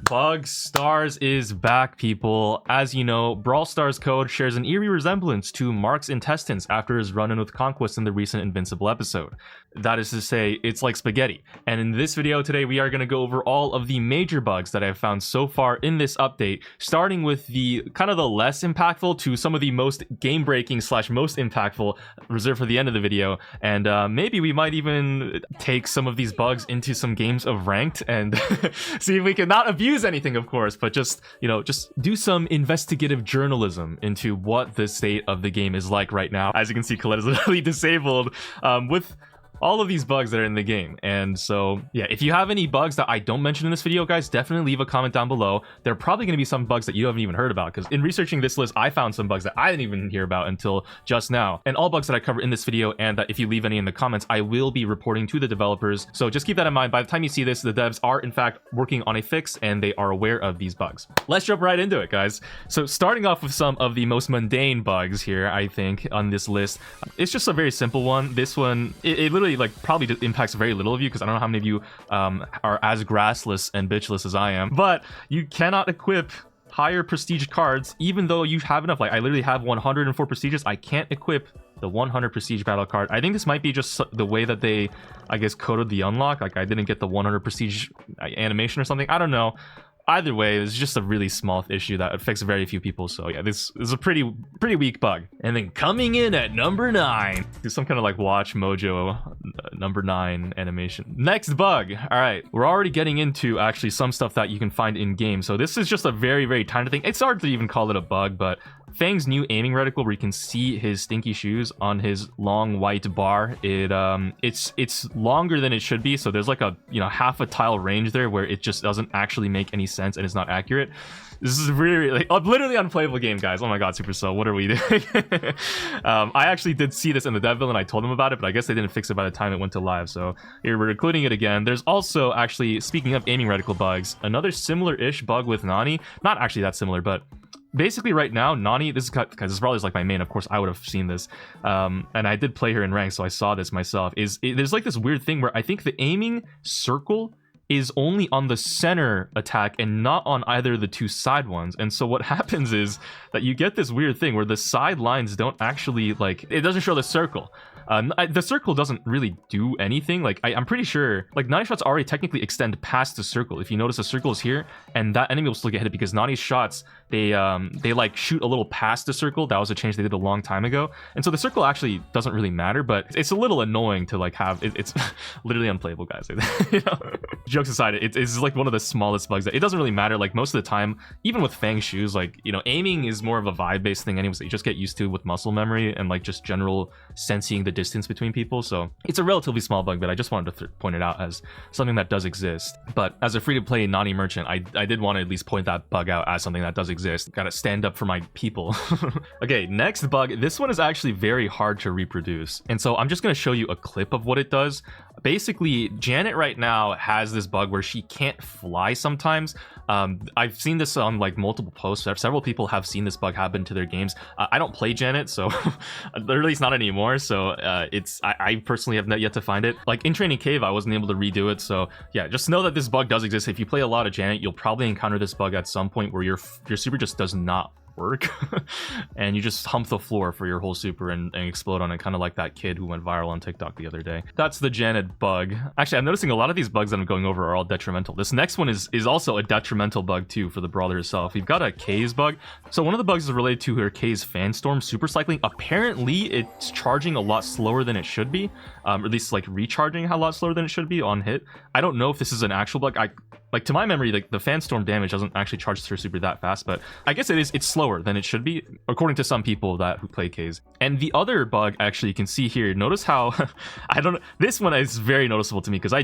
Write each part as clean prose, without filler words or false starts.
Bug Stars is back, people. As you know, Brawl Stars code shares an eerie resemblance to Mark's intestines after his run-in with Conquest in the recent Invincible episode. That is to say, it's like spaghetti. And in this video today, we are going to go over all of the major bugs that I've found so far in this update, starting with the kind of the less impactful to some of the most game-breaking / most impactful, reserved for the end of the video. And maybe we might even take some of these bugs into some games of ranked and see if we can not abuse anything, of course, but just, you know, just do some investigative journalism into what the state of the game is like right now. As you can see, Colette is literally disabled with all of these bugs that are in the game. And so yeah, if you have any bugs that I don't mention in this video, guys, definitely leave a comment down below. There are probably going to be some bugs that you haven't even heard about, because in researching this list, I found some bugs that I didn't even hear about until just now. And all bugs that I cover in this video, and if you leave any in the comments, I will be reporting to the developers. So just keep that in mind. By the time you see this, the devs are in fact working on a fix and they are aware of these bugs. Let's jump right into it, guys. So starting off with some of the most mundane bugs here, I think, on this list, it's just a very simple one. This one, it literally like probably impacts very little of you, because I don't know how many of you are as grassless and bitchless as I am, but you cannot equip higher prestige cards even though you have enough. Like, I literally have 104 prestiges. I can't equip the 100 prestige battle card. I think this might be just the way that they, I guess, coded the unlock. Like, I didn't get the 100 prestige animation or something. I don't know. Either way, it's just a really small issue that affects very few people. So yeah, this is a pretty weak bug. And then coming in at number 9, do some kind of like Watch Mojo number 9 animation. Next bug. All right, we're already getting into actually some stuff that you can find in game. So this is just a very tiny thing. It's hard to even call it a bug, but Fang's new aiming reticle, where you can see his stinky shoes on his long white bar, it's longer than it should be. So there's like a, you know, half a tile range there where it just doesn't actually make any sense and it's not accurate. This is really like a literally unplayable game, guys. Oh my god, Supercell, what are we doing? I actually did see this in the dev build and I told them about it, but I guess they didn't fix it by the time it went to live. So here we're including it again. There's also, actually, speaking of aiming reticle bugs, another similar-ish bug with Nani. Not actually that similar, but basically right now, Nani, this is because this probably like my main, of course I would have seen this, and I did play her in rank, so I saw this myself. There's like this weird thing where I think the aiming circle is only on the center attack and not on either the two side ones. And so what happens is that you get this weird thing where the side lines don't actually, like, it doesn't show the circle. The circle doesn't really do anything. Like, I'm pretty sure, like, Nani shots already technically extend past the circle. If you notice, the circle is here, and that enemy will still get hit because Nani's shots, they like shoot a little past the circle. That was a change they did a long time ago. And so the circle actually doesn't really matter, but it's a little annoying to like have. It's literally unplayable, guys. You know? Jokes aside, it's like one of the smallest bugs. It doesn't really matter. Like, most of the time, even with Fang shoes, like, you know, aiming is more of a vibe-based thing anyways that you just get used to with muscle memory and like just general sensing the distance between people. So it's a relatively small bug, but I just wanted to point it out as something that does exist. But as a free-to-play Nani merchant, I did want to at least point that bug out as something that does exist. Gotta stand up for my people. Okay, next bug. This one is actually very hard to reproduce, and so I'm just going to show you a clip of what it does. Basically, Janet right now has this bug where she can't fly sometimes. I've seen this on like multiple posts. Several people have seen this bug happen to their games. I don't play Janet, so literally it's not anymore. So I personally have not yet to find it. Like in Training Cave, I wasn't able to redo it. So yeah, just know that this bug does exist. If you play a lot of Janet, you'll probably encounter this bug at some point where your super just does not work and you just hump the floor for your whole super and explode on it, kind of like that kid who went viral on TikTok the other day. That's the Janet bug. Actually, I'm noticing a lot of these bugs that I'm going over are all detrimental. This next one is also a detrimental bug too for the brawler herself. We've got a K's bug. So one of the bugs is related to her K's fan storm super cycling. Apparently it's charging a lot slower than it should be, or at least like recharging a lot slower than it should be on hit. I don't know if this is an actual bug. Like, to my memory, like, the fan storm damage doesn't actually charge through super that fast, but I guess it's slower than it should be, according to some people who play K's. And the other bug, actually, you can see here, notice how, I don't know, this one is very noticeable to me, because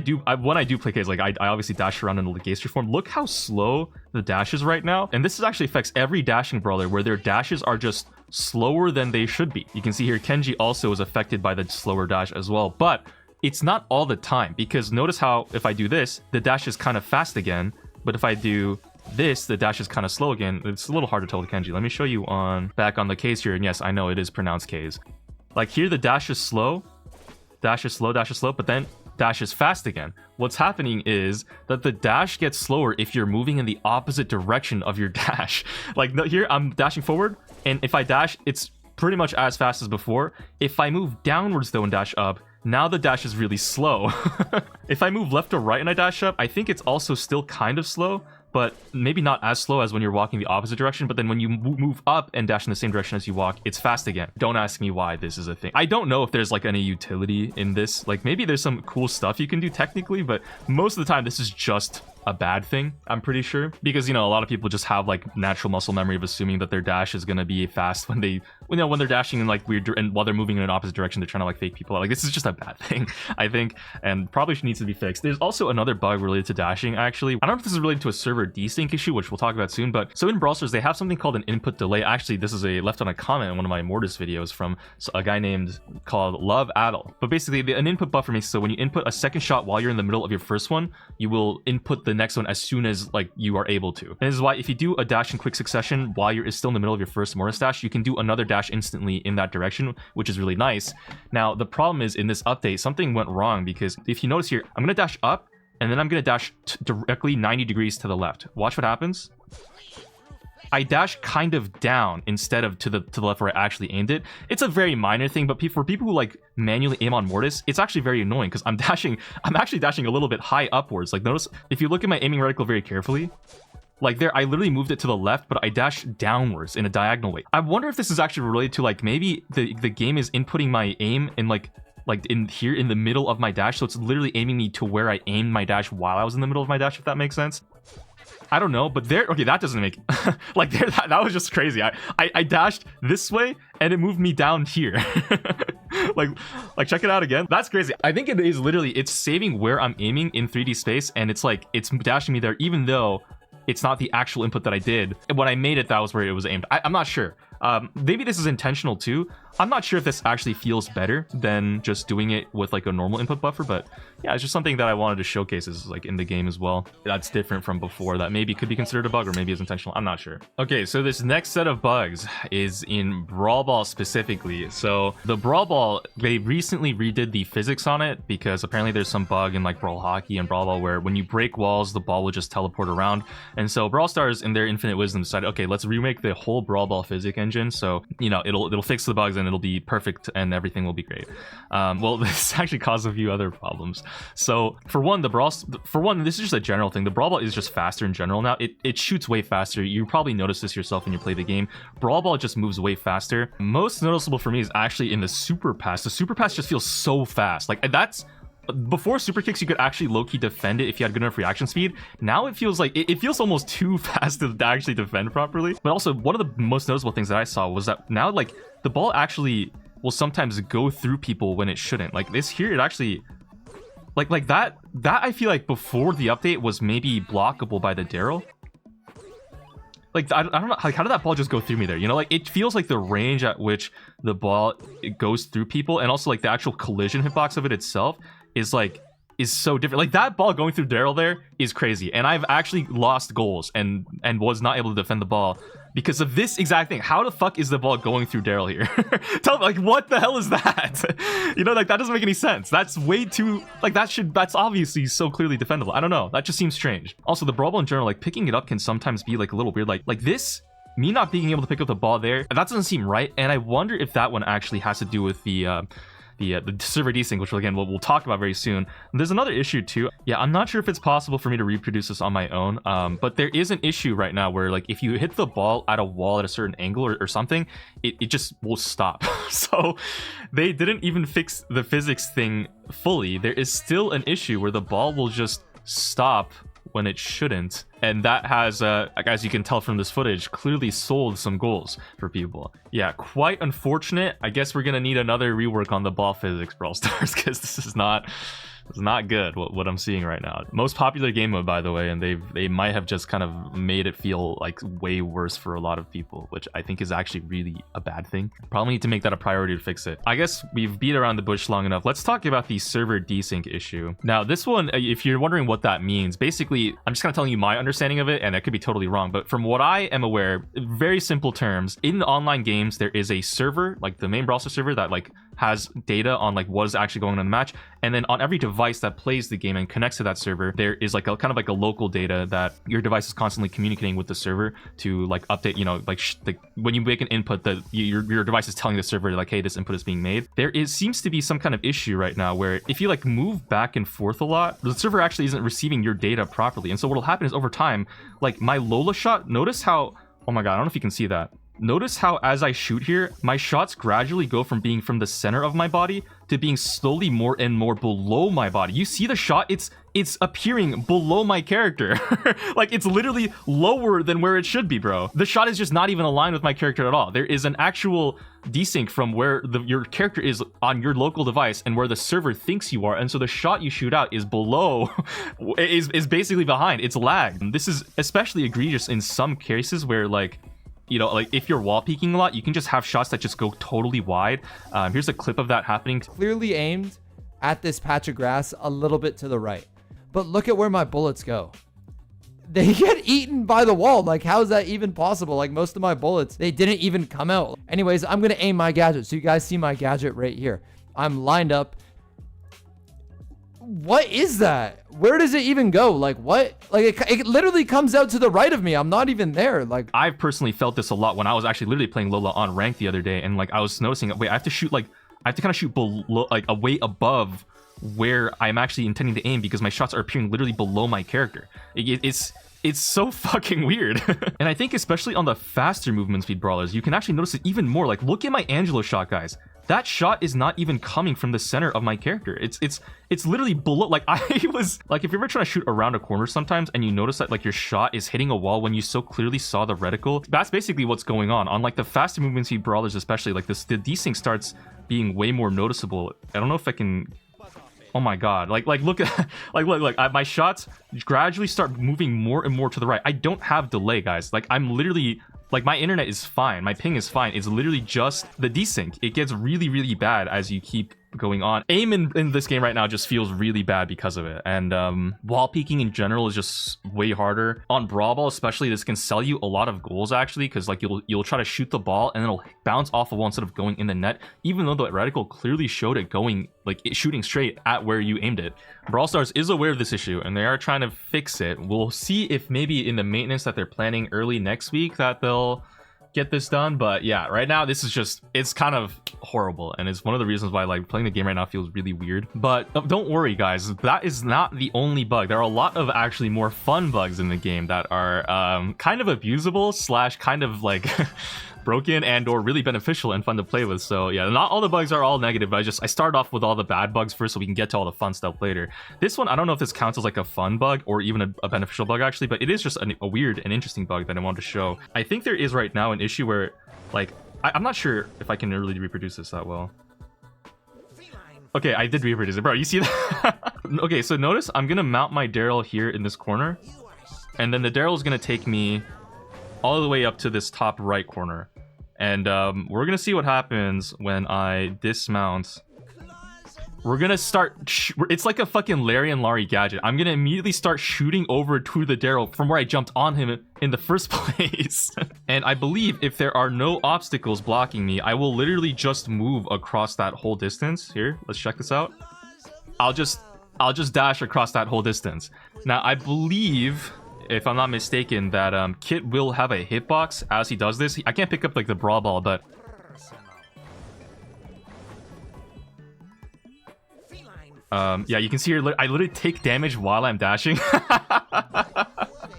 when I do play K's, like, I obviously dash around in the Legacy form. Look how slow the dash is right now, and this actually affects every dashing brawler, where their dashes are just slower than they should be. You can see here, Kenji also is affected by the slower dash as well, but it's not all the time, because notice how if I do this, the dash is kind of fast again, but if I do this, the dash is kind of slow again. It's a little hard to tell with Kenji. Let me show you back on the K's here, and yes, I know it is pronounced K's. Like here, the dash is slow, but then dash is fast again. What's happening is that the dash gets slower if you're moving in the opposite direction of your dash. Like here, I'm dashing forward, and if I dash, it's pretty much as fast as before. If I move downwards though and dash up, now the dash is really slow. If I move left or right and I dash up, I think it's also still kind of slow, but maybe not as slow as when you're walking the opposite direction. But then when you move up and dash in the same direction as you walk, it's fast again. Don't ask me why this is a thing. I don't know if there's like any utility in this. Like maybe there's some cool stuff you can do technically, but most of the time this is just a bad thing, I'm pretty sure, because you know, a lot of people just have like natural muscle memory of assuming that their dash is going to be fast when they, you know, when they're dashing in like weird, and while they're moving in an opposite direction, they're trying to like fake people out. Like this is just a bad thing, I think, and probably needs to be fixed. There's also another bug related to dashing, actually. I don't know if this is related to a server desync issue, which we'll talk about soon, but so in Brawlers they have something called an input delay. Actually, this is a left on a comment in one of my Mortis videos from a guy named called Love Adel. But basically an input buffer makes so when you input a second shot while you're in the middle of your first one, you will input the next one as soon as like you are able to. And this is why if you do a dash in quick succession while you're still in the middle of your first Mortis dash, you can do another dash instantly in that direction, which is really nice. Now the problem is in this update something went wrong, because if you notice here, I'm gonna dash up and then I'm gonna dash directly 90 degrees to the left. Watch what happens. I dash kind of down instead of to the left where I actually aimed it. It's a very minor thing, but for people who like manually aim on Mortis, it's actually very annoying because I'm actually dashing a little bit high upwards. Like notice if you look at my aiming reticle very carefully, like there, I literally moved it to the left, but I dashed downwards in a diagonal way. I wonder if this is actually related to like maybe the game is inputting my aim in like in here in the middle of my dash, so it's literally aiming me to where I aimed my dash while I was in the middle of my dash, if that makes sense. I don't know, but there, okay, that doesn't make like there, that was just crazy. I dashed this way and it moved me down here. like check it out again. That's crazy. I think it is literally, it's saving where I'm aiming in 3D space, and it's like it's dashing me there even though it's not the actual input that I did. When I made it, that was where it was aimed. I'm not sure. Maybe this is intentional too. I'm not sure if this actually feels better than just doing it with like a normal input buffer, but yeah, it's just something that I wanted to showcase is like in the game as well. That's different from before, that maybe could be considered a bug or maybe is intentional. I'm not sure. Okay, so this next set of bugs is in Brawl Ball specifically. So the Brawl Ball, they recently redid the physics on it because apparently there's some bug in like Brawl Hockey and Brawl Ball where when you break walls, the ball will just teleport around. And so Brawl Stars in their infinite wisdom decided, okay, let's remake the whole Brawl Ball physics engine. So, you know, it'll fix the bugs and it'll be perfect and everything will be great. Well, this actually caused a few other problems. So for one, this is just a general thing. The Brawl Ball is just faster in general now. It shoots way faster. You probably notice this yourself when you play the game. Brawl Ball just moves way faster. Most noticeable for me is actually in the Super Pass. The Super Pass just feels so fast. Like that's before super kicks you could actually low-key defend it if you had good enough reaction speed. Now it feels like it feels almost too fast to actually defend properly. But also one of the most noticeable things that I saw was that now like the ball actually will sometimes go through people when it shouldn't. Like this here, it actually like that I feel like before the update was maybe blockable by the Daryl. Like I don't know, like how did that ball just go through me there? You know, like it feels like the range at which the ball it goes through people, and also like the actual collision hitbox of it itself is so different. Like that ball going through Daryl there is crazy, and I've actually lost goals and was not able to defend the ball because of this exact thing. How the fuck is the ball going through Daryl here? Tell me, like, what the hell is that? You know, like that doesn't make any sense. That's way too, like that's obviously so clearly defendable. I don't know, that just seems strange. Also the Brawl Ball in general, like picking it up can sometimes be like a little weird. Like this, me not being able to pick up the ball there, that doesn't seem right. And I wonder if that one actually has to do with the server desync, which again we'll talk about very soon. There's another issue too. Yeah, I'm not sure if it's possible for me to reproduce this on my own, but there is an issue right now where like if you hit the ball at a wall at a certain angle or something, it just will stop. So they didn't even fix the physics thing fully. There is still an issue where the ball will just stop when it shouldn't, and that has as you can tell from this footage, clearly sold some goals for people. Yeah, quite unfortunate. I guess we're gonna need another rework on the ball physics, Brawl Stars, because this is not good what I'm seeing right now. Most popular game mode, by the way, and they might have just kind of made it feel like way worse for a lot of people, which I think is actually really a bad thing. Probably need to make that a priority to fix it. I guess we've beat around the bush long enough. Let's talk about the server desync issue. Now this one, if you're wondering what that means, basically I'm just kind of telling you my understanding of it, and I could be totally wrong, but from what I am aware, very simple terms, in online games there is a server, like the main Brawler server that like has data on like what is actually going on in the match, and then on every device that plays the game and connects to that server, there is like a kind of like a local data that your device is constantly communicating with the server to like update, you know, like when you make an input, that your device is telling the server like, hey, this input is being made. There seems to be some kind of issue right now where if you like move back and forth a lot, the server actually isn't receiving your data properly. And so what will happen is over time, like my Lola shot, notice how, oh my god, I don't know if you can see that. Notice how as I shoot here, my shots gradually go from being from the center of my body to being slowly more and more below my body. You see the shot? It's appearing below my character. Like it's literally lower than where it should be, bro. The shot is just not even aligned with my character at all. There is an actual desync from where your character is on your local device and where the server thinks you are, and so the shot you shoot out is below, is basically behind. It's lagged. This is especially egregious in some cases where like, you know, like if you're wall peeking a lot, you can just have shots that just go totally wide. Here's a clip of that happening. Clearly aimed at this patch of grass a little bit to the right. But look at where my bullets go. They get eaten by the wall. Like, how is that even possible? Like, most of my bullets, they didn't even come out. Anyways, I'm going to aim my gadget. So you guys see my gadget right here. I'm lined up. What is that? Where does it even go? Like, what? Like, it literally comes out to the right of me. I'm not even there. Like, I've personally felt this a lot when I was actually literally playing Lola on rank the other day, and like I was noticing, wait, I have to shoot like, I have to kind of shoot below, like a way above where I'm actually intending to aim, because my shots are appearing literally below my character. It's so fucking weird. And I think especially on the faster movement speed brawlers, you can actually notice it even more. Like, look at my Angelo shot, guys. That shot is not even coming from the center of my character. It's literally below. Like, I was like, if you're ever trying to shoot around a corner sometimes and you notice that like your shot is hitting a wall when you so clearly saw the reticle, that's basically what's going on like the faster movement speed brawlers, especially like this, the desync starts being way more noticeable. I don't know if I can. Oh my god, like look at look, my shots gradually start moving more and more to the right. I don't have delay, guys. Like, I'm literally, like, my internet is fine, my ping is fine. It's literally just the desync. It gets really, really bad as you keep going on. Aim in this game right now just feels really bad because of it, and wall peeking in general is just way harder. On Brawl Ball especially, this can sell you a lot of goals actually, because like you'll try to shoot the ball and it'll bounce off the wall instead of going in the net, even though the reticle clearly showed it going, like, shooting straight at where you aimed it. Brawl Stars is aware of this issue and they are trying to fix it. We'll see if maybe in the maintenance that they're planning early next week that they'll get this done, but yeah, right now this is just, it's kind of horrible, and it's one of the reasons why like playing the game right now feels really weird. But don't worry, guys, that is not the only bug. There are a lot of actually more fun bugs in the game that are kind of abusable slash kind of like broken and or really beneficial and fun to play with. So yeah, not all the bugs are all negative, but I started off with all the bad bugs first so we can get to all the fun stuff later. This one, I don't know if this counts as like a fun bug or even a beneficial bug actually, but it is just a weird and interesting bug that I wanted to show. I think there is right now an issue where like, I'm not sure if I can really reproduce this that well. Okay, I did reproduce it, bro. You see that? Okay, so notice I'm gonna mount my Daryl here in this corner, and then the Daryl is gonna take me all the way up to this top right corner. And we're gonna see what happens when I dismount. We're gonna start, it's like a fucking Larry and Laurie gadget. I'm gonna immediately start shooting over to the Daryl from where I jumped on him in the first place. And I believe if there are no obstacles blocking me, I will literally just move across that whole distance. Here, let's check this out. I'll just dash across that whole distance. Now, I believe, if I'm not mistaken, that Kit will have a hitbox as he does this. I can't pick up like the Brawl Ball, but yeah, you can see here, I literally take damage while I'm dashing.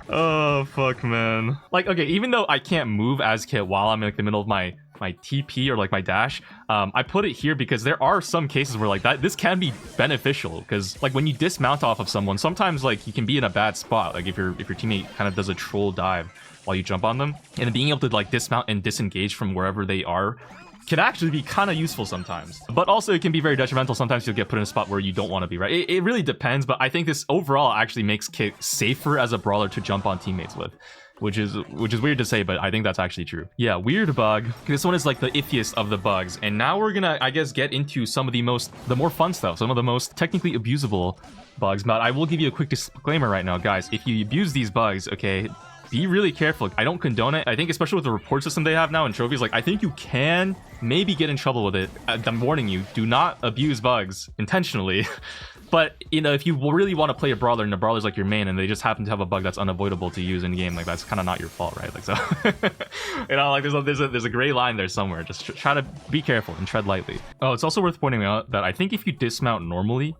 Oh, fuck, man. Like, okay, even though I can't move as Kit while I'm in like the middle of my TP or like my dash, I put it here because there are some cases where like this can be beneficial, because like when you dismount off of someone, sometimes like you can be in a bad spot, like if your teammate kind of does a troll dive while you jump on them, and then being able to like dismount and disengage from wherever they are can actually be kind of useful sometimes. But also it can be very detrimental. Sometimes you'll get put in a spot where you don't want to be, right? It really depends, but I think this overall actually makes Kit safer as a brawler to jump on teammates with, which is weird to say, but I think that's actually true. Yeah, weird bug. This one is like the iffiest of the bugs, and now we're gonna, I guess, get into some of the more fun stuff, some of the most technically abusable bugs. But I will give you a quick disclaimer right now, guys. If you abuse these bugs, okay, be really careful. I don't condone it. I think especially with the report system they have now in trophies, like I think you can maybe get in trouble with it. I'm warning you, do not abuse bugs intentionally. But, you know, if you really want to play a brawler and the brawler's like your main and they just happen to have a bug that's unavoidable to use in game, like that's kind of not your fault, right? Like, so, you know, like there's a gray line there somewhere. Just try to be careful and tread lightly. Oh, it's also worth pointing out that I think if you dismount normally,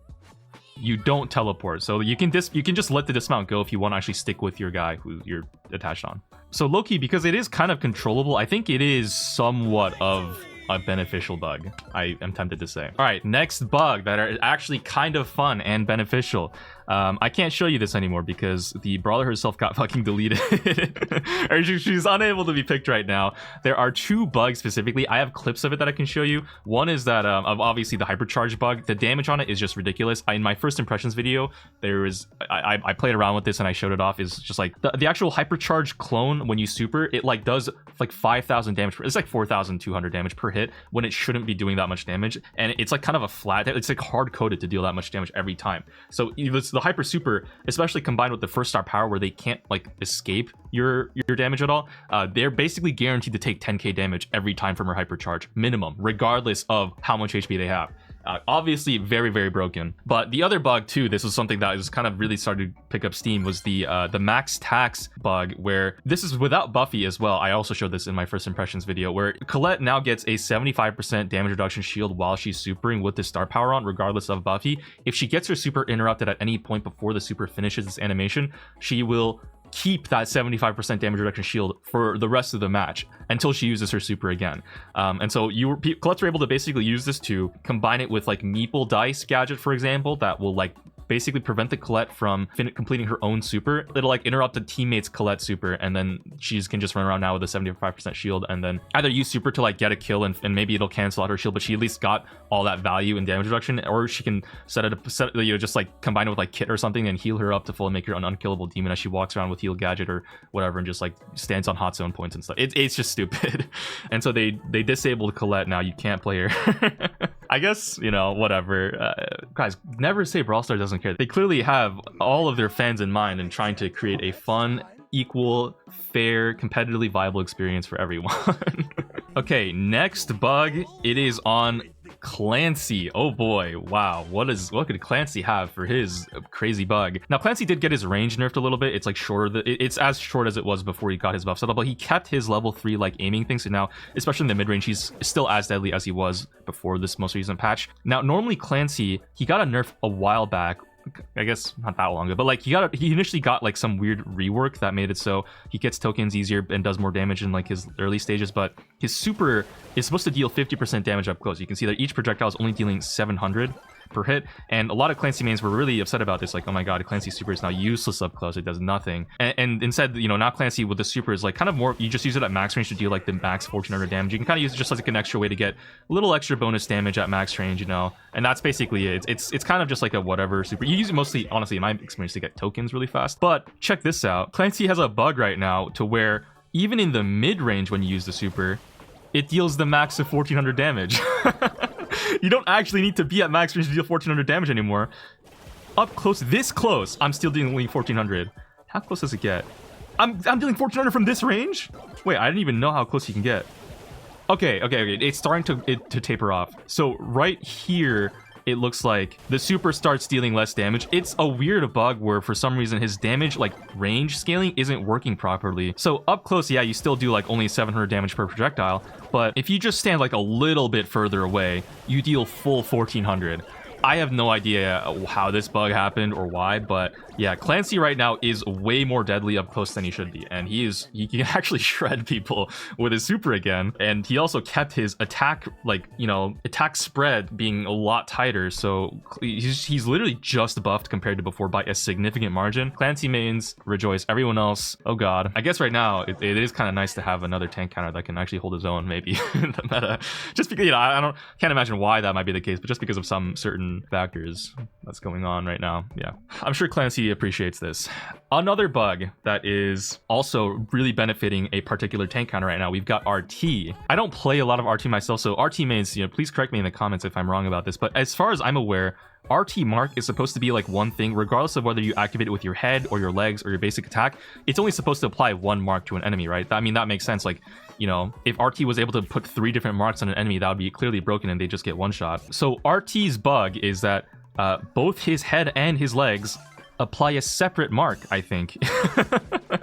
you don't teleport. So you can just let the dismount go if you want to actually stick with your guy who you're attached on. So low-key, because it is kind of controllable, I think it is somewhat of a beneficial bug, I am tempted to say. All right, next bug that are actually kind of fun and beneficial. I can't show you this anymore because the brawler herself got fucking deleted. Or she's unable to be picked right now. There are 2 bugs specifically. I have clips of it that I can show you. One is that of obviously the hypercharge bug. The damage on it is just ridiculous. In my first impressions video, I played around with this and I showed it off. Is just like the actual hypercharge clone when you super, it like does like 5,000 damage. It's like 4,200 damage per hit when it shouldn't be doing that much damage. And it's like kind of a flat. It's like hard coded to deal that much damage every time. So it's the hyper super, especially combined with the first star power where they can't like escape your damage at all, they're basically guaranteed to take 10k damage every time from her hypercharge minimum, regardless of how much HP they have. Obviously very, very broken. But the other bug too, this was something that was kind of really started to pick up steam, was the max tax bug, where this is without Buffy as well. I also showed this in my first impressions video, where Colette now gets a 75% damage reduction shield while she's supering with the star power on, regardless of Buffy. If she gets her super interrupted at any point before the super finishes its animation, she will keep that 75% damage reduction shield for the rest of the match until she uses her super again. And so Colette's were able to basically use this to combine it with like Meeple Dice gadget, for example, that will like basically prevent the Colette from completing her own super. It'll like interrupt a teammate's Colette super, and then she can just run around now with a 75% shield, and then either use super to like get a kill, and maybe it'll cancel out her shield, but she at least got all that value in damage reduction. Or she can just like combine it with like Kit or something and heal her up to full and make her an unkillable demon as she walks around with heal gadget or whatever and just like stands on hot zone points and stuff. It's just stupid. And so they disabled Colette now. You can't play her. I guess, you know, whatever. Guys, never say Brawl Stars doesn't care. They clearly have all of their fans in mind and trying to create a fun, equal, fair, competitively viable experience for everyone. Okay, next bug. It is on Clancy. Oh boy, wow. What could Clancy have for his crazy bug? Now, Clancy did get his range nerfed a little bit. It's like shorter. It's as short as it was before he got his buff set up, but he kept his level 3 like aiming thing. So now, especially in the mid range, he's still as deadly as he was before this most recent patch. Now, normally Clancy, he got a nerf a while back. I guess not that long ago, but like he initially got like some weird rework that made it so he gets tokens easier and does more damage in like his early stages, but his super is supposed to deal 50% damage up close. You can see that each projectile is only dealing 700 per hit, and a lot of Clancy mains were really upset about this, like, oh my god, Clancy's super is now useless up close, it does nothing. And instead, you know, now Clancy with the super is like kind of more, you just use it at max range to deal like the max 1400 damage. You can kind of use it just as like an extra way to get a little extra bonus damage at max range, you know, and that's basically it. It's kind of just like a whatever super. You use it mostly, honestly, in my experience, to get tokens really fast. But check this out, Clancy has a bug right now to where even in the mid range when you use the super, it deals the max of 1400 damage. You don't actually need to be at max range to deal 1400 damage anymore. Up close, this close, I'm still dealing only 1400. How close does it get? I'm dealing 1400 from this range? Wait, I didn't even know how close you can get. Okay. It's starting to taper off. So right here, it looks like the super starts dealing less damage. It's a weird bug where for some reason his damage like range scaling isn't working properly. So up close, yeah, you still do like only 700 damage per projectile, but if you just stand like a little bit further away, you deal full 1400. I have no idea how this bug happened or why, but yeah, Clancy right now is way more deadly up close than he should be, and he can actually shred people with his super again. And he also kept his attack, like, you know, attack spread being a lot tighter, so he's literally just buffed compared to before by a significant margin. Clancy mains rejoice, everyone else, oh god. I guess right now it is kind of nice to have another tank counter that can actually hold his own maybe in the meta, just because, you know, I can't imagine why that might be the case, but just because of some certain factors that's going on right now. Yeah, I'm sure Clancy appreciates this. Another bug that is also really benefiting a particular tank counter right now, we've got RT. I don't play a lot of RT myself, so RT mains, you know, please correct me in the comments if I'm wrong about this, but as far as I'm aware, RT mark is supposed to be like one thing, regardless of whether you activate it with your head or your legs or your basic attack. It's only supposed to apply one mark to an enemy, right? I mean, that makes sense. Like, you know, if RT was able to put 3 different marks on an enemy, that would be clearly broken and they just get one shot. So RT's bug is that both his head and his legs apply a separate mark, I think.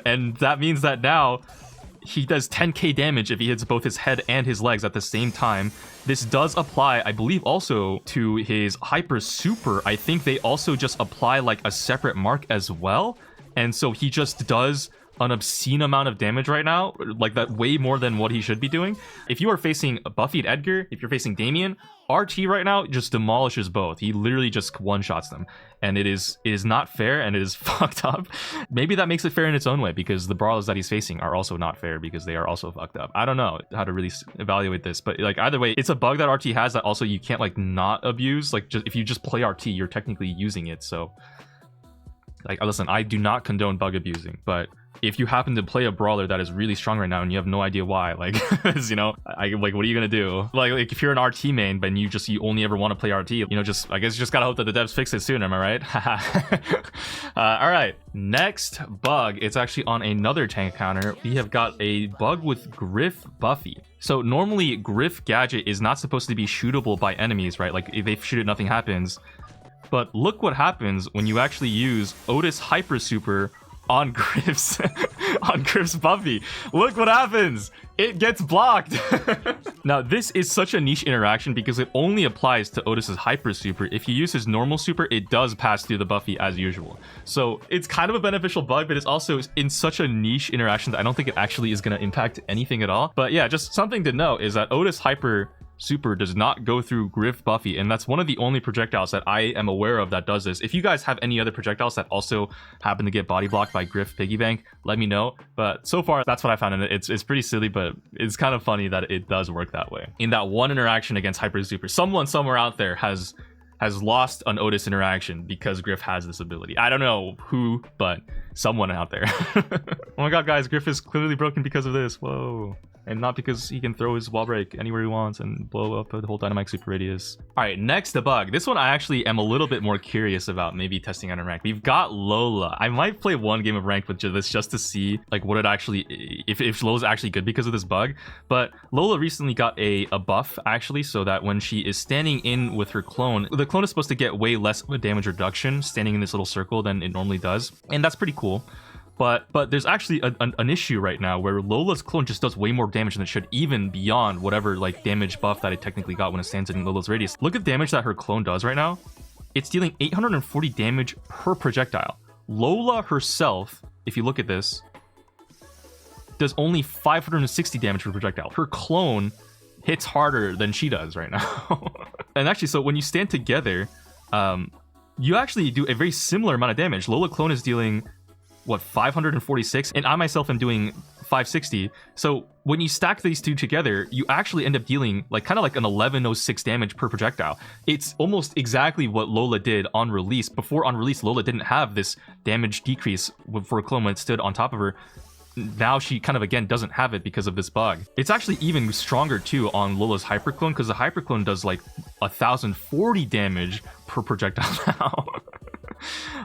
And that means that now he does 10k damage if he hits both his head and his legs at the same time. This does apply, I believe, also to his hyper super. I think they also just apply like a separate mark as well. And so he just does an obscene amount of damage right now, like that, way more than what he should be doing. If you are facing Buffy and Edgar, if you're facing Damien, RT right now just demolishes both. He literally just one-shots them, and it is not fair, and it is fucked up. Maybe that makes it fair in its own way, because the brawlers that he's facing are also not fair because they are also fucked up. I don't know how to really evaluate this, but like either way, it's a bug that RT has that also you can't like not abuse. Like, just if you just play RT, you're technically using it. So like, listen, I do not condone bug abusing, but if you happen to play a brawler that is really strong right now and you have no idea why, like, you know, like, what are you gonna do? Like if you're an RT main, but you only ever want to play RT, you know, I guess you just gotta hope that the devs fix it soon. Am I right? All right, next bug. It's actually on another tank counter. We have got a bug with Griff Buffy. So normally Griff gadget is not supposed to be shootable by enemies, right? Like if they shoot it, nothing happens. But look what happens when you actually use Otis Hyper Super on Griff's Buffy. Look what happens. It gets blocked. Now this is such a niche interaction because it only applies to Otis's Hyper Super. If you use his normal super, it does pass through the Buffy as usual. So it's kind of a beneficial bug, but it's also in such a niche interaction that I don't think it actually is going to impact anything at all. But yeah, just something to note is that Otis Hyper Super does not go through Griff Buffy, and that's one of the only projectiles that I am aware of that does this. If you guys have any other projectiles that also happen to get body blocked by Griff Piggy Bank, let me know. But so far, that's what I found in it. It's pretty silly, but it's kind of funny that it does work that way. In that one interaction against Hyper Super, someone somewhere out there has lost an Otis interaction because Griff has this ability. I don't know who, but someone out there. Oh my god, guys, Griff is clearly broken because of this. Whoa. And not because he can throw his wall break anywhere he wants and blow up the whole dynamite super radius. All right, next, the bug. This one I actually am a little bit more curious about maybe testing out in rank. We've got Lola. I might play one game of rank with this just to see like what it actually, if Lola's actually good because of this bug. But Lola recently got a buff actually, so that when she is standing in with her clone, the clone is supposed to get way less of a damage reduction standing in this little circle than it normally does. And that's pretty cool. But there's actually an issue right now where Lola's clone just does way more damage than it should, even beyond whatever like damage buff that it technically got when it stands in Lola's radius. Look at the damage that her clone does right now. It's dealing 840 damage per projectile. Lola herself, if you look at this, does only 560 damage per projectile. Her clone hits harder than she does right now. And actually, so when you stand together, you actually do a very similar amount of damage. Lola clone is dealing, what, 546, and I myself am doing 560. So when you stack these two together, you actually end up dealing like kind of like an 1106 damage per projectile. It's almost exactly what Lola did on release. Before on release, Lola didn't have this damage decrease for a clone when it stood on top of her. Now she kind of again doesn't have it because of this bug. It's actually even stronger too on Lola's hyperclone, because the hyperclone does like 1040 damage per projectile now.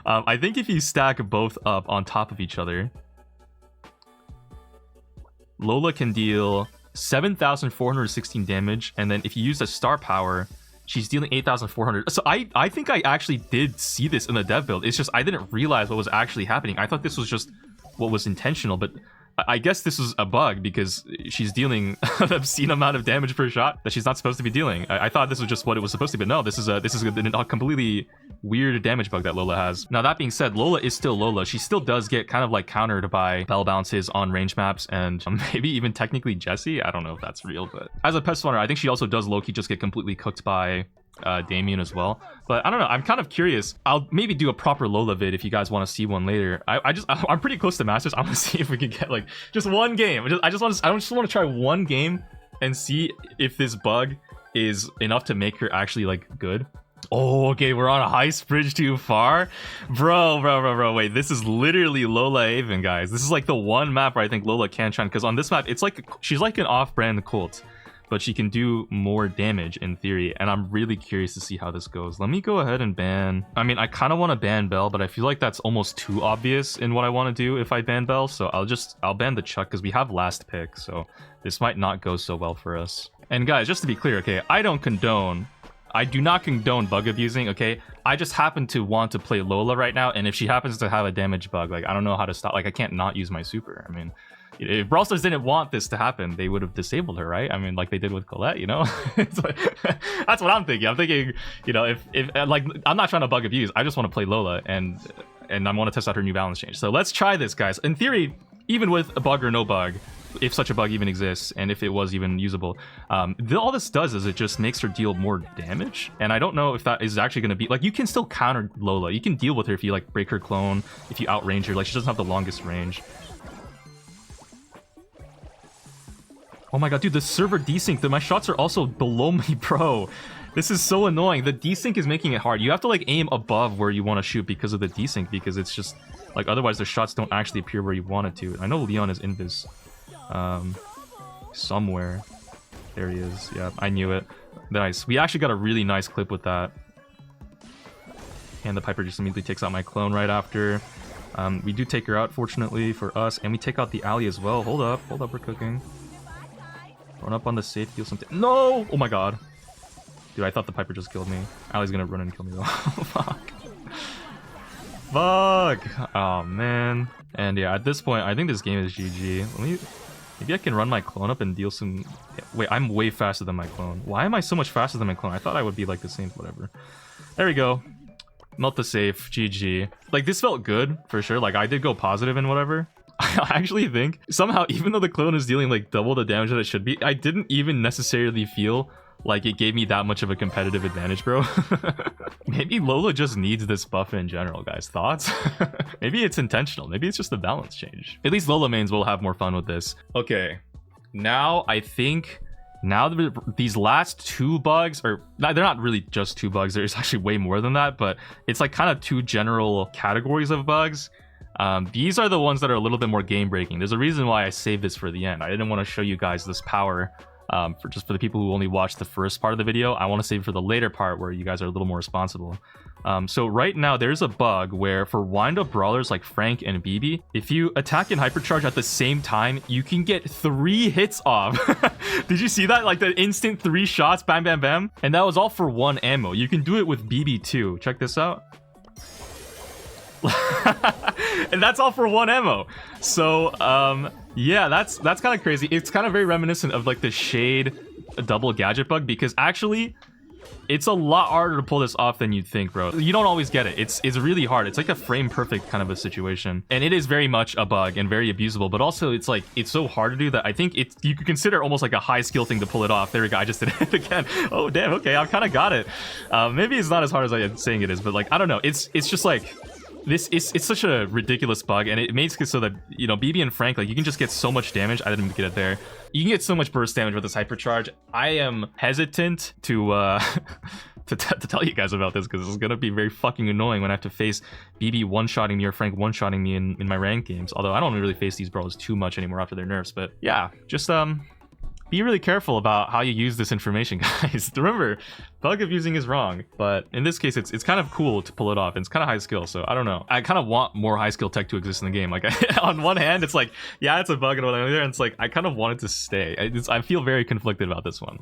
I think if you stack both up on top of each other, Lola can deal 7,416 damage, and then if you use a star power, she's dealing 8,400. So I think I actually did see this in the dev build. It's just I didn't realize what was actually happening. I thought this was just what was intentional, but I guess this is a bug because she's dealing an obscene amount of damage per shot that she's not supposed to be dealing. I thought this was just what it was supposed to be, but no, this is a completely weird damage bug that Lola has. Now that being said, Lola is still Lola. She still does get kind of like countered by bell bounces on range maps and maybe even technically Jessie. I don't know if that's real, but as a pest spawner, I think she also does low-key just get completely cooked by Damien as well. But I don't know, I'm kind of curious. I'll maybe do a proper Lola vid if you guys want to see one later. I'm pretty close to Masters. I want to see if we can get like just one game. I just want to try one game and see if this bug is enough to make her actually like good. Oh, okay, we're on a heist bridge too far. Bro, wait, this is literally Lola Haven, guys. This is like the one map where I think Lola can shine, because on this map, it's like she's like an off-brand Colt. but she can do more damage in theory, and I'm really curious to see how this goes. Let me go ahead and ban. I mean, I kind of want to ban Bell, but I feel like that's almost too obvious in what I want to do if I ban Bell, so I'll ban the Chuck because we have last pick, so this might not go so well for us. And guys, just to be clear, okay, I do not condone bug abusing, okay? I just happen to want to play Lola right now, and if she happens to have a damage bug, like, I don't know how to stop. Like, I can't not use my super. I mean, if Brawl Stars didn't want this to happen, they would have disabled her, right? I mean, like they did with Colette, you know? That's what I'm thinking. I'm thinking, you know, if like, I'm not trying to bug abuse. I just want to play Lola, and I want to test out her new balance change. So let's try this, guys. In theory, even with a bug or no bug, if such a bug even exists, and if it was even usable, all this does is it just makes her deal more damage. And I don't know if that is actually going to be, like, you can still counter Lola. You can deal with her if you, like, break her clone, if you outrange her. Like, she doesn't have the longest range. Oh my god, dude, the server desync. My shots are also below me, bro. This is so annoying. The desync is making it hard. You have to, like, aim above where you want to shoot because of the desync, because it's just, like, otherwise the shots don't actually appear where you want it to. I know Leon is invis. Somewhere. There he is. Yeah, I knew it. Nice. We actually got a really nice clip with that. And the Piper just immediately takes out my clone right after. We do take her out, fortunately, for us. And we take out the Ally as well. Hold up, we're cooking. Run up on the safe, deal something. No! Oh my god. Dude, I thought the Piper just killed me. Ally's gonna run and kill me though. Fuck. Fuck! Oh man. And yeah, at this point, I think this game is GG. Maybe I can run my clone up and deal some... Wait, I'm way faster than my clone. Why am I so much faster than my clone? I thought I would be like the same, whatever. There we go. Melt the safe, GG. Like, this felt good, for sure. Like, I did go positive and whatever. I actually think, somehow, even though the clone is dealing, like, double the damage that it should be, I didn't even necessarily feel like it gave me that much of a competitive advantage, bro. Maybe Lola just needs this buff in general, guys. Thoughts? Maybe it's intentional. Maybe it's just a balance change. At least Lola mains will have more fun with this. Okay. Now, I think... Now, these last two bugs, or they're not really just two bugs. There's actually way more than that, but it's like kind of two general categories of bugs. These are the ones that are a little bit more game-breaking. There's a reason why I saved this for the end. I didn't want to show you guys this power for the people who only watched the first part of the video. I want to save it for the later part where you guys are a little more responsible. So right now, there's a bug where for wind-up brawlers like Frank and BB, if you attack and hypercharge at the same time, you can get 3 hits off. Did you see that? Like the instant 3 shots, bam, bam, bam. And that was all for 1 ammo. You can do it with BB too. Check this out. And that's all for 1 ammo. So yeah, that's kind of crazy. It's kind of very reminiscent of like the Shade double gadget bug, because actually it's a lot harder to pull this off than you'd think, bro. You don't always get it. It's really hard. It's like a frame perfect kind of a situation, and it is very much a bug and very abusable, but also it's like it's so hard to do that I think you could consider almost like a high skill thing to pull it off. There we go. I just did it again. Oh damn, okay, I've kind of got it. Maybe it's not as hard as I am saying it is, but like I don't know, it's just like it's such a ridiculous bug, and it makes it so that, you know, BB and Frank, like, you can just get so much damage. I didn't even get it there. You can get so much burst damage with this hypercharge. I am hesitant to to tell you guys about this, because it's gonna be very fucking annoying when I have to face BB one-shotting me or Frank one-shotting me in my ranked games. Although I don't really face these brawlers too much anymore after their nerfs. But yeah, just be really careful about how you use this information, guys. Remember, bug abusing is wrong, but in this case, it's kind of cool to pull it off. And it's kind of high skill, so I don't know. I kind of want more high skill tech to exist in the game. Like, on one hand, it's like, yeah, it's a bug, and on the other hand, it's like, I kind of want it to stay. I feel very conflicted about this one.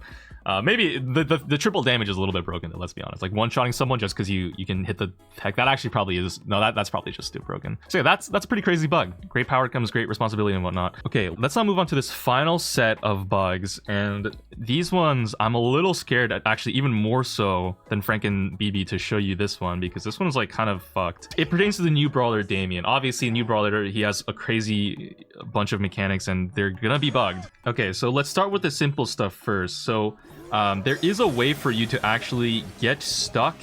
Maybe the triple damage is a little bit broken, though, let's be honest. Like, one-shotting someone just because you can hit the tech, that actually probably is, no, that's probably just too broken. So yeah, that's a pretty crazy bug. Great power comes great responsibility and whatnot. Okay, let's now move on to this final set of bugs, and these ones, I'm a little scared, actually even more so than Frank and BB, to show you this one, because this one's like kind of fucked. It pertains to the new brawler Damien. Obviously, new brawler, he has a crazy bunch of mechanics, and they're gonna be bugged. Okay, so let's start with the simple stuff first. So there is a way for you to actually get stuck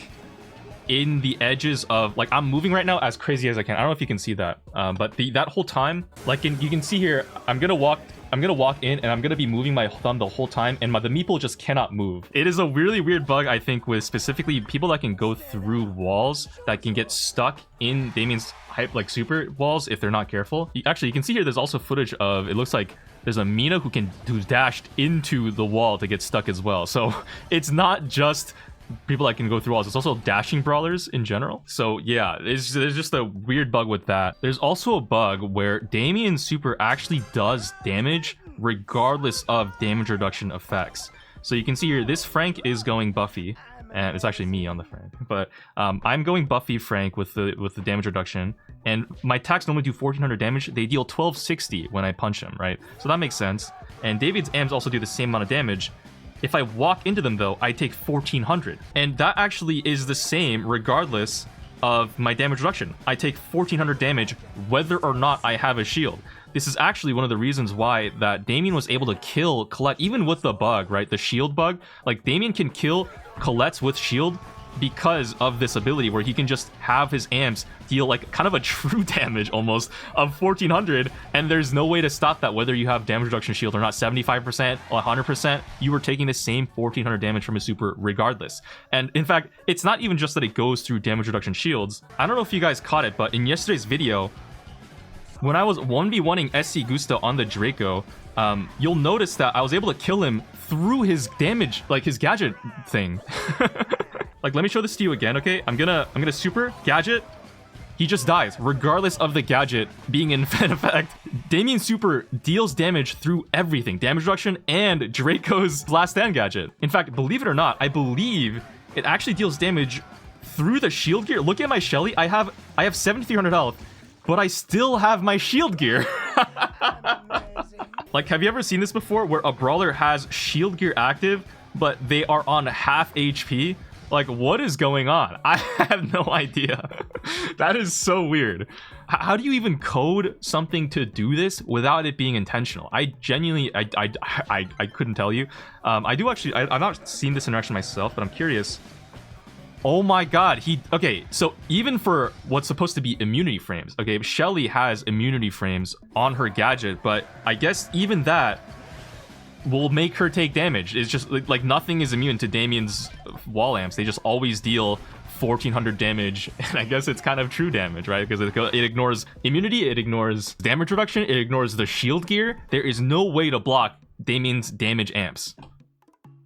in the edges of, like, I'm moving right now as crazy as I can. I don't know if you can see that, but that whole time, like, you can see here, I'm gonna walk I'm gonna walk in and I'm gonna be moving my thumb the whole time, and the meeple just cannot move. It is a really weird bug, I think, with specifically people that can go through walls that can get stuck in Damien's hype like super walls if they're not careful. Actually, you can see here there's also footage of, it looks like there's a Mina who's dashed into the wall to get stuck as well. So it's not just people that can go through walls, it's also dashing brawlers in general. So yeah, there's just a weird bug with that. There's also a bug where Damien's super actually does damage regardless of damage reduction effects. So you can see here, this Frank is going Buffy, and it's actually me on the Frank, but I'm going Buffy Frank with the damage reduction, and my attacks normally do 1400 damage. They deal 1260 when I punch him, right? So that makes sense. And David's AMs also do the same amount of damage. If I walk into them though, I take 1400, and that actually is the same regardless of my damage reduction. I take 1400 damage whether or not I have a shield. This is actually one of the reasons why that Damien was able to kill Colette, even with the bug, right? The shield bug. Like, Damien can kill Colette's with shield because of this ability where he can just have his amps deal like kind of a true damage almost of 1400, and there's no way to stop that whether you have damage reduction shield or not. 75% or 100%, you were taking the same 1400 damage from his super regardless. And in fact, it's not even just that it goes through damage reduction shields. I don't know if you guys caught it, but in yesterday's video, when I was 1v1ing SC Gusto on the Draco, you'll notice that I was able to kill him through his damage, like his gadget thing. Like, let me show this to you again, okay? I'm gonna super gadget. He just dies, regardless of the gadget being in effect. Damien's super deals damage through everything. Damage reduction and Draco's last stand gadget. In fact, believe it or not, I believe it actually deals damage through the shield gear. Look at my Shelly. I have 7300 health, but I still have my shield gear. Like, have you ever seen this before where a brawler has shield gear active, but they are on half HP? Like, what is going on? I have no idea. That is so weird. How do you even code something to do this without it being intentional? I genuinely, I couldn't tell you. I do actually, I've not seen this interaction myself, but I'm curious. Oh my god, okay, so even for what's supposed to be immunity frames, okay, Shelly has immunity frames on her gadget, but I guess even that will make her take damage. It's just like nothing is immune to Damien's wall amps. They just always deal 1400 damage, and I guess it's kind of true damage, right? Because it ignores immunity, it ignores damage reduction, it ignores the shield gear. There is no way to block Damien's damage amps.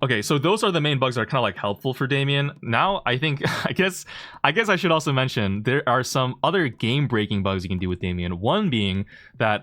Okay, so those are the main bugs that are kind of like helpful for Damien. Now, I think, I guess I should also mention there are some other game-breaking bugs you can do with Damien. One being that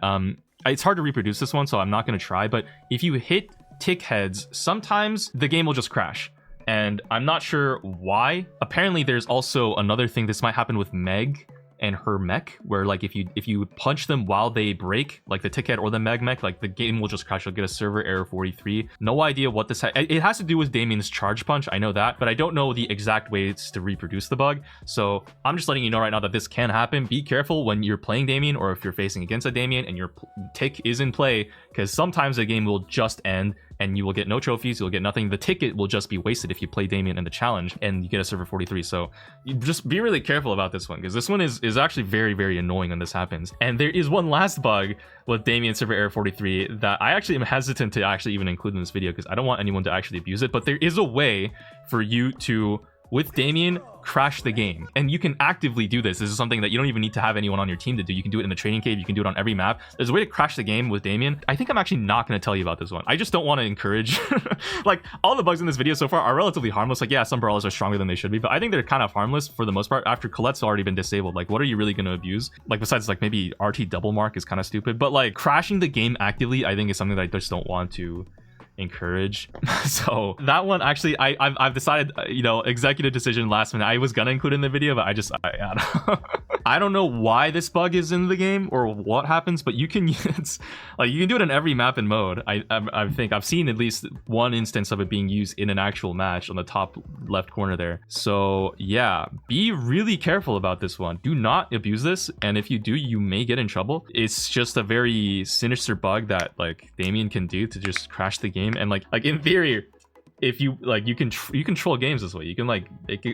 it's hard to reproduce this one, so I'm not going to try, but if you hit tick heads, sometimes the game will just crash. And I'm not sure why. Apparently, there's also another thing. This might happen with Meg and her mech, where like if you punch them while they break, like the tick head or the Meg mech, like the game will just crash. You'll get a server error 43. No idea what this it has to do with Damien's charge punch, I know that, but I don't know the exact ways to reproduce the bug. So I'm just letting you know right now that this can happen. Be careful when you're playing Damien, or if you're facing against a Damien and your tick is in play, because sometimes the game will just end and you will get no trophies, you'll get nothing. The ticket will just be wasted if you play Damien in the challenge and you get a server 43. So you just be really careful about this one, because this one is actually very, very annoying when this happens. And there is one last bug with Damien server error 43 that I actually am hesitant to actually even include in this video, because I don't want anyone to actually abuse it. But there is a way for you to, with Damien, crash the game, and you can actively do this. This is something that you don't even need to have anyone on your team to do. You can do it in the training cave, you can do it on every map. There's a way to crash the game with Damien. I think I'm actually not going to tell you about this one. I just don't want to encourage like, all the bugs in this video so far are relatively harmless. Like, yeah, some brawlers are stronger than they should be, but I think they're kind of harmless for the most part. After Colette's already been disabled, like, what are you really going to abuse? Like, besides like maybe RT double mark is kind of stupid, but like crashing the game actively, I think is something that I just don't want to encourage. So that one actually I've decided, you know, executive decision last minute, I was gonna include in the video, but I don't know why this bug is in the game or what happens, but you can it's like you can do it in every map and mode. I think I've seen at least one instance of it being used in an actual match on the top left corner there. So yeah, be really careful about this one. Do not abuse this, and if you do, you may get in trouble. It's just a very sinister bug that like Damien can do to just crash the game. And like in theory, if you like, you control games this way. You can like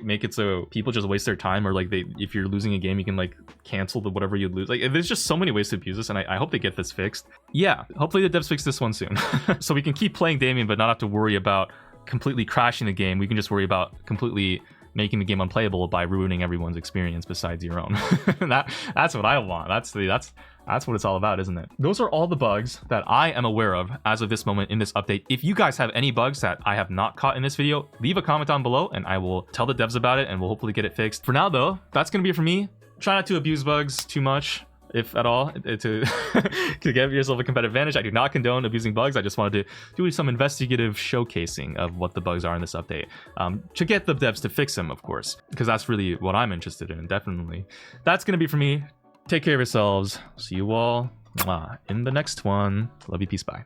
make it so people just waste their time, or like if you're losing a game, you can like cancel whatever you lose. Like there's just so many ways to abuse this, and I hope they get this fixed. Yeah, hopefully the devs fix this one soon, so we can keep playing Damien but not have to worry about completely crashing the game. We can just worry about completely making the game unplayable by ruining everyone's experience besides your own. That's what I want. That's what it's all about, isn't it? Those are all the bugs that I am aware of as of this moment in this update. If you guys have any bugs that I have not caught in this video, leave a comment down below and I will tell the devs about it and we'll hopefully get it fixed. For now though, that's gonna be it for me. Try not to abuse bugs too much, if at all, to give yourself a competitive advantage. I do not condone abusing bugs. I just wanted to do some investigative showcasing of what the bugs are in this update, to get the devs to fix them, of course, because that's really what I'm interested in. Definitely. That's gonna be for me. Take care of yourselves. See you all in the next one. Love you. Peace. Bye.